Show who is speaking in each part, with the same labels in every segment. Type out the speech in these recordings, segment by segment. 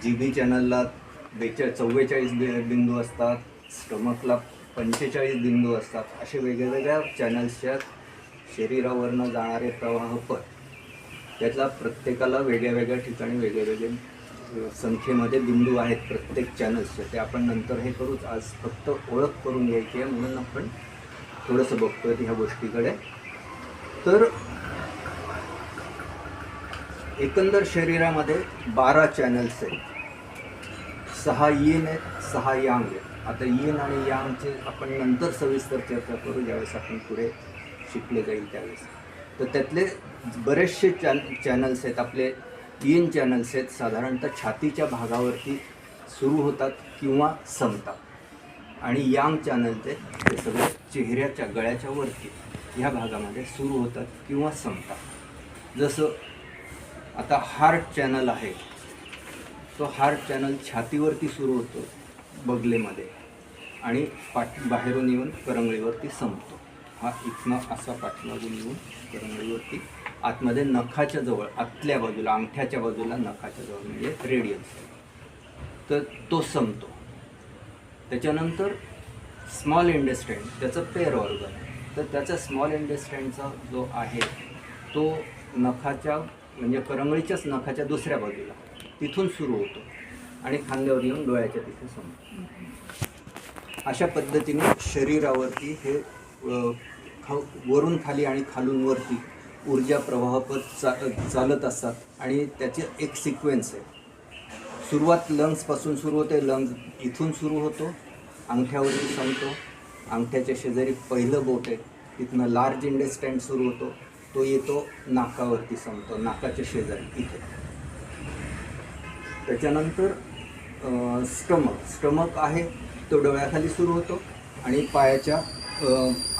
Speaker 1: GB चॅनलला 44 बिंदू असतात, स्टमकला 45 बिंदू असतात. असे वेगवेगळ्या चॅनल्सच्या शरीरावरनं जाणारे प्रवाहपथ, त्यातला प्रत्येकाला वेगळ्या वेगळ्या ठिकाणी वेगळे संख्येमध्ये बिंदू आहेत प्रत्येक चॅनल्सचे. ते आपण नंतर हे करूच. आज फक्त ओळख करून घ्यायची आहे म्हणून आपण थोडंसं बघतोय ह्या गोष्टीकडे. तर एकंदर शरीरामध्ये 12 चॅनल्स आहेत. 6 यीन आहेत, 6 यांग आहेत. आता यीन आणि यांगचे आपण नंतर सविस्तर चर्चा करू ज्यावेळेस आपण पुढे शिकले जाईल त्यावेळेस. तर त्यातले बरेचसे चॅनल्स आहेत. आपले 3 चॅनल्स आहेत, साधारणतः छातीच्या भागावरती सुरू होतात किंवा संपतात. आणि यांग चॅनल ते सगळे चेहऱ्याच्या गळ्याच्या वरती ह्या भागामध्ये सुरू होतात किंवा संपतात. जसं आता हार्ट चॅनल आहे, तो हार्ट चॅनल छातीवरती सुरू होतो बगलेमध्ये आणि बाहेरून येऊन करंगळीवरती संपतो. हा इथनं असा पाठीमागून येऊन करंगळीवरती आतमध्ये नखाच्या जवळ, आतल्या बाजूला, अंगठ्याच्या बाजूला नखाच्या जवळ म्हणजे रेडियस, तर तो संपतो. त्याच्यानंतर स्मॉल इंटेस्टाईन, त्याचं पेअर ऑर्गन आहे. तर त्याचा स्मॉल इंटेस्टाईनचा जो आहे तो नखाच्या म्हणजे करंगळीच्याच नखाच्या दुसऱ्या बाजूला तिथून सुरू होतो आणि खांद्यावर येऊन डोळ्याच्या तिथे संपतो. अशा पद्धतीने शरीरावरती हे वरून खाली आणि खालून वरती ऊर्जा प्रवाहपथ चालत असतात. आणि त्याचे एक सिक्वेन्स आहे. सुरुवात लंग्सपासून सुरू होते. लंग्स इथून सुरू होतो, अंगठ्यावरती संपतो. अंगठ्याच्या शेजारी पहिलं बोट आहे, तिथनं लार्ज इंटेस्टाईन सुरू होतो, तो येतो नाकावरती संपतो, नाकाच्या शेजारी इथे. त्याच्यानंतर स्टमक आहे, तो डोळ्याखाली सुरू होतो आणि पायाच्या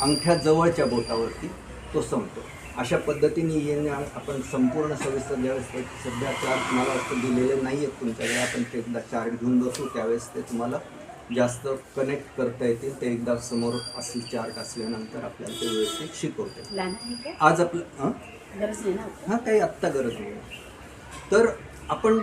Speaker 1: अंगठ्याजवळच्या बोटावरती तो संपतो. अशा पद्धतीने येणे आपण संपूर्ण सविस्तर ज्यावेळेस सध्या चार्ट मला वाटतं दिलेले नाही आहेत तुमच्याकडे, आपण ते एकदा चार्ट घेऊन बसू त्यावेळेस ते तुम्हाला जास्त कनेक्ट करता येतील. ते एकदा समोर असले चार्ट असल्यानंतर आपल्याला ते व्यवस्थित शिकवते. आज आपलं काही आत्ता गरज नाही. तर आपण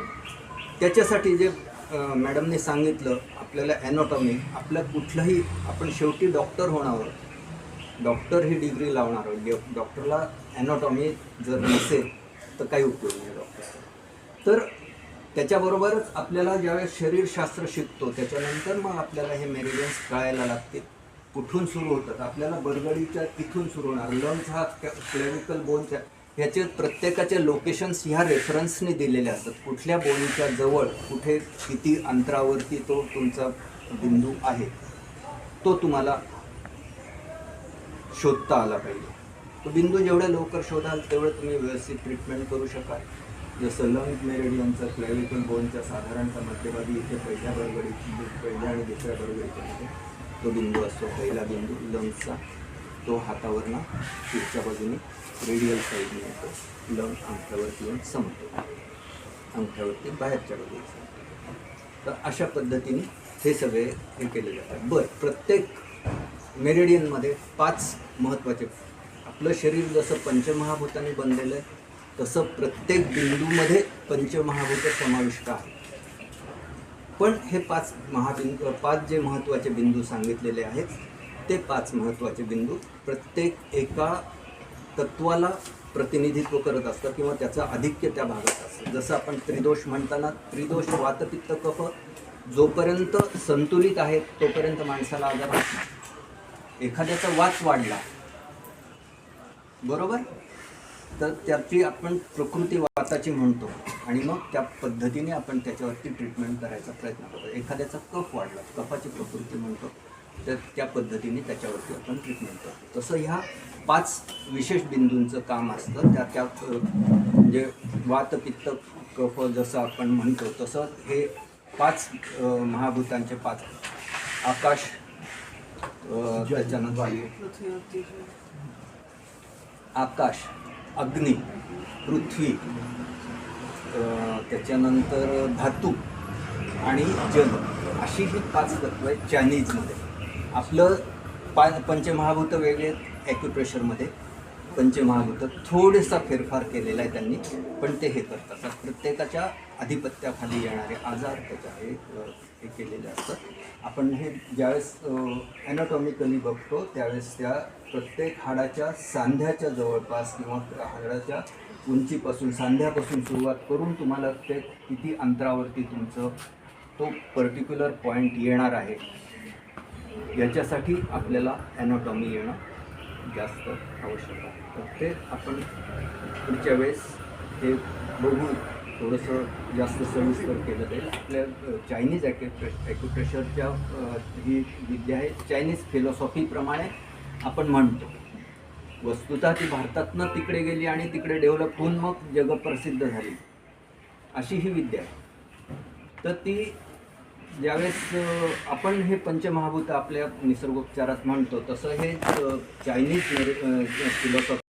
Speaker 1: त्याच्यासाठी जे मॅडमने सांगितलं आपल्याला ॲनाटॉमी, आपलं कुठलंही आपण शेवटी डॉक्टर होणार आहोत, डॉक्टर ही डिग्री लावणार आहोत. डॉक्टरला ॲनाटॉमी जर नसेल तर काही उपयोग नाही डॉक्टरचा. तर त्याच्याबरोबरच आपल्याला ज्यावेळेस शरीरशास्त्र शिकतो त्याच्यानंतर मग आपल्याला हे मेरिडियन्स कळायला लागतील. कुठून सुरू होतात आपल्याला बरगडीच्या इथून सुरू होणार. लंग्स हा क्लेविकल बोनच्या ह्याचे प्रत्येकाचे लोकेशन्स ह्या रेफरन्सने दिलेले असतात. कुठल्या बोनच्या जवळ कुठे किती अंतरावरती तो तुमचा बिंदू आहे तो तुम्हाला शोधता आला पाहिजे. तो बिंदू जेवढ्या लवकर शोधाल तेवढं तुम्ही व्यवस्थित ट्रीटमेंट करू शकाल. जसं लंग मेरिडियनचा क्लेविकल बोनच्या साधारणतः मध्यभागी इथे पहिल्या आणि दुसऱ्या बरगडीच्या मध्ये तो बिंदू असतो. पहिला बिंदू लंग्सचा, तो हातावरनं पुढच्या बाजूने रेडियल साईडने येतो. लंग अंगठ्यावरती येऊन संपतो, अंगठ्यावरती बाहेरच्या बाजूला संपतो. तर अशा पद्धतीने हे सगळे हे केले जातात. प्रत्येक मेरिडियनमध्ये 5 महत्त्वाचे, आपलं शरीर जसं पंचमहाभूतांनी बनलेलं आहे तसं प्रत्येक बिंदूमध्ये पंचमहाभूत समाविष्ट आहे. पण हे 5 जे महत्त्वाचे बिंदू सांगितलेले आहेत ते 5 महत्त्वाचे बिंदू प्रत्येक एका तत्वाला प्रतिनिधित्व करत असतं किंवा त्याचं आधिक्य त्या भागात असतं. जसं आपण त्रिदोष म्हणताना त्रिदोष वातपित्त कफ जोपर्यंत संतुलित आहेत तोपर्यंत माणसाला आजार होत नाही. एखाद्याचा वात वाढला बरोबर तर त्याची आपण प्रकृती वाताची म्हणतो आणि मग त्या पद्धतीने आपण त्याच्यावरती ट्रीटमेंट करायचा प्रयत्न करतो. एखाद्याचा कफ वाढला, कफाची प्रकृती म्हणतो, तर त्या पद्धतीने त्याच्यावरती आपण ट्रीटमेंट करतो. तसं ह्या 5 विशेष बिंदूंचं काम असतं. त्या म्हणजे वात पित्त कफ जसं आपण म्हणतो तसं हे 5 महाभूतांचे 5 आकाश, त्याच्यानंतर आकाश, अग्नी, पृथ्वी, त्याच्यानंतर धातू आणि जल, अशी ही 5 तत्व आहेत चायनीजमध्ये. आपलं पंचमहाभूत वेगळे, ॲक्युप्रेशरमध्ये पंचमहाभूत थोडासा फेरफार केलेला आहे त्यांनी, पण ते हे करतात. प्रत्येकाच्या आधिपत्याखाली येणारे आजार त्याच्या हे केलेले असतात। आपण हे ज्यावेळेस ॲनाटॉमिकली बघतो त्यावेळेस त्या प्रत्येक हाडाच्या सांध्याच्या जवळपास किंवा हाडाच्या उंचीपासून सांध्यापासून सुरुवात करून तुम्हाला ते किती अंतरावरती तुमचं तो पर्टिक्युलर पॉईंट येणार आहे याच्यासाठी आपल्याला ॲनाटॉमी येणं जास्त आवश्यक आहे। तर ते आपण पुढच्या वेळेस हे बघून थोडंसं जास्त सविस्तर केलं जाईल। आपल्या चायनीज ॲक्युप्रेशरच्या ही विद्या आहे, चायनीज फिलॉसॉफीप्रमाणे आपण म्हणतो। वस्तुतः ती भारतातनं तिकडे गेली आणि तिकडे डेव्हलप होऊन मग जगप्रसिद्ध झाली, अशी ही विद्या आहे। तर ती ज्यावेळेस आपण हे पंचमहाभूत आपल्या निसर्गोपचारात म्हणतो तसं हे चायनीज फिलॉसॉफी